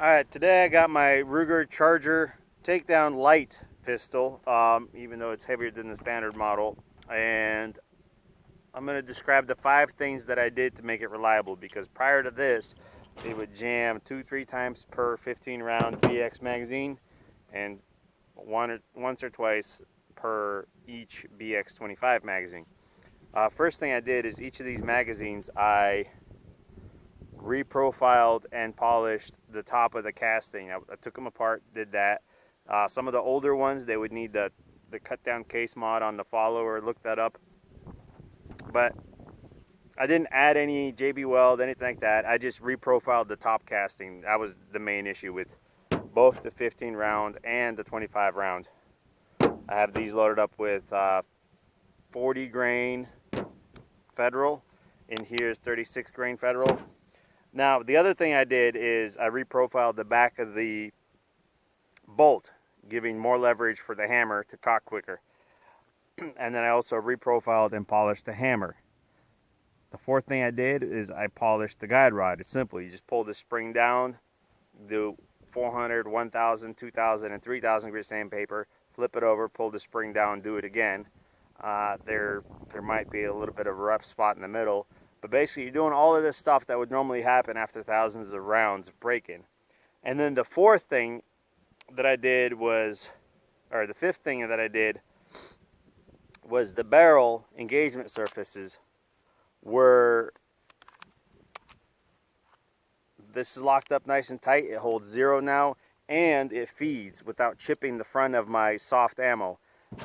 Alright, today I got my Ruger Charger takedown lite pistol, even though it's heavier than the standard model. And I'm going to describe the 5 things that I did to make it reliable, because prior to this, it would jam 2-3 times per 15 round BX magazine and once or twice per each BX 25 magazine. First thing I did is each of these magazines I reprofiled and polished the top of the casting. I took them apart, did that. Some of the older ones, they would need the cut down case mod on the follower, look that up. But I didn't add any JB Weld, anything like that. I just reprofiled the top casting. That was the main issue with both the 15 round and the 25 round. I have these loaded up with 40 grain Federal. In here is 36 grain Federal. Now, the other thing I did is I reprofiled the back of the bolt, giving more leverage for the hammer to cock quicker. And then I also reprofiled and polished the hammer. The fourth thing I did is I polished the guide rod. It's simple. You just pull the spring down, do 400, 1000, 2000, and 3000 grit sandpaper, flip it over, pull the spring down, do it again. There might be a little bit of a rough spot in the middle. But basically, you're doing all of this stuff that would normally happen after thousands of rounds of break-in. And then the fourth thing that I did was, or the fifth thing that I did was the barrel engagement surfaces were, this is locked up nice and tight. It holds 0 now, and it feeds without chipping the front of my soft ammo.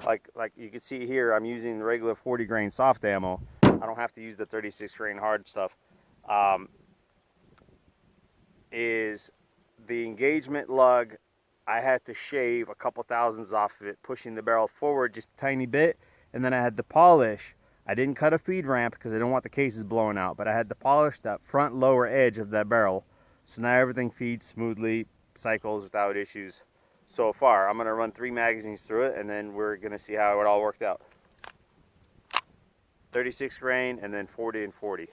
Like you can see here, I'm using the regular 40 grain soft ammo. I don't have to use the 36 grain hard stuff. Is the engagement lug, I had to shave a couple thousandths off of it, pushing the barrel forward just a tiny bit, and then I had to polish. I didn't cut a feed ramp because I don't want the cases blowing out, but I had to polish that front lower edge of that barrel. So now everything feeds smoothly, cycles without issues so far. I'm going to run 3 magazines through it, and then we're going to see how it all worked out. 36 grain and then 40 and 40.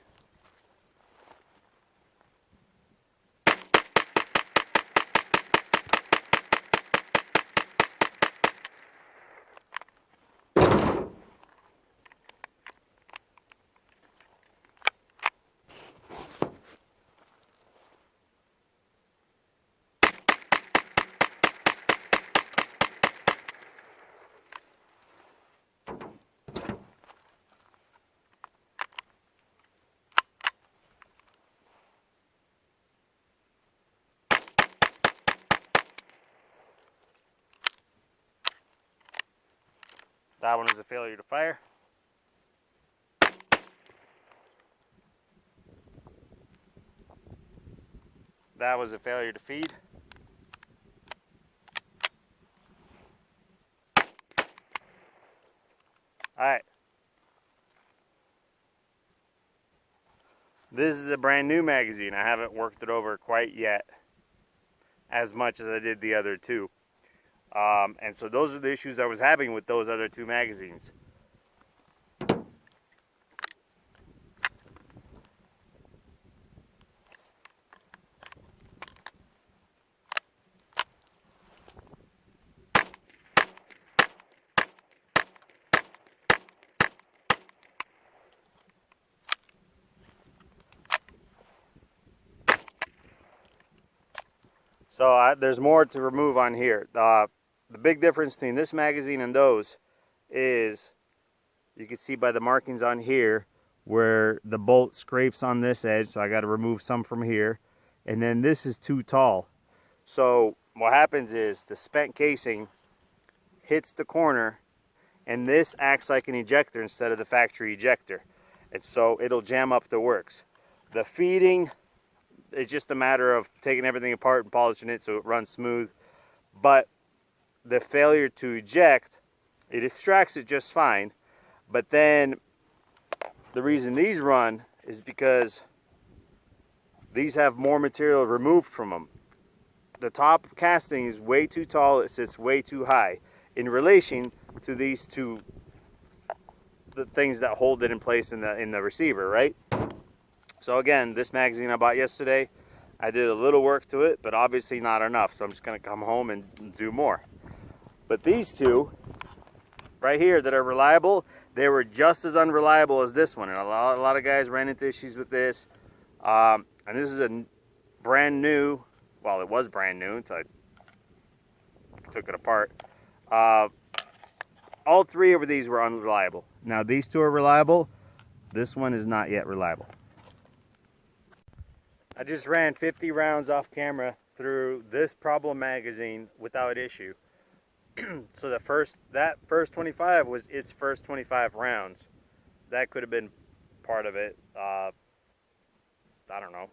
That one is a failure to fire. That was a failure to feed. Alright. This is a brand new magazine. I haven't worked it over quite yet, as much as I did the other two. And so those are the issues I was having with those other 2 magazines. So there's more to remove on here. The big difference between this magazine and those is, you can see by the markings on here where the bolt scrapes on this edge, so I got to remove some from here. And then this is too tall. So what happens is the spent casing hits the corner, and this acts like an ejector instead of the factory ejector. And so it'll jam up the works. The feeding, it's just a matter of taking everything apart and polishing it so it runs smooth. But the failure to eject, it extracts it just fine. But then the reason these run is because these have more material removed from them. The top casting is way too tall, it sits way too high in relation to these two, the things that hold it in place in the receiver, right? So again, this magazine I bought yesterday, I did a little work to it, but obviously not enough, so I'm just going to come home and do more. But these two right here that are reliable, they were just as unreliable as this one, and a lot of guys ran into issues with this. And this is a brand new, well, it was brand new until I took it apart. All three of these were unreliable. Now these two are reliable. This one is not yet reliable. I just ran 50 rounds off camera through this problem magazine without issue. So that first 25 was its first 25 rounds. That could have been part of it. I don't know.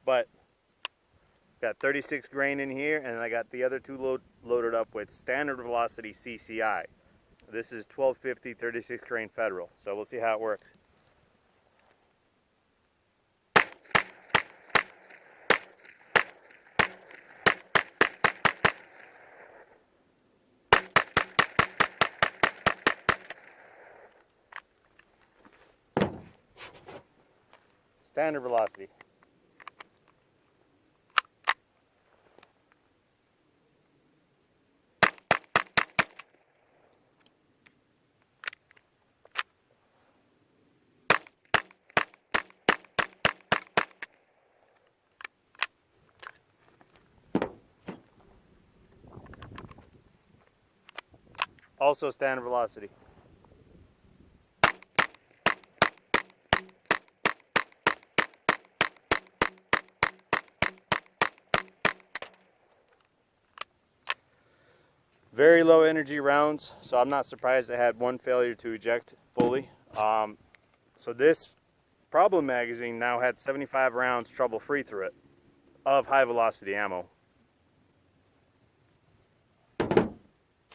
But got 36 grain in here, and I got the other two loaded up with standard velocity CCI. This is 1250 36 grain Federal. So we'll see how it works. Standard velocity. Also standard velocity. Very low energy rounds, so I'm not surprised I had one failure to eject fully. So this problem magazine now had 75 rounds trouble-free through it of high velocity ammo.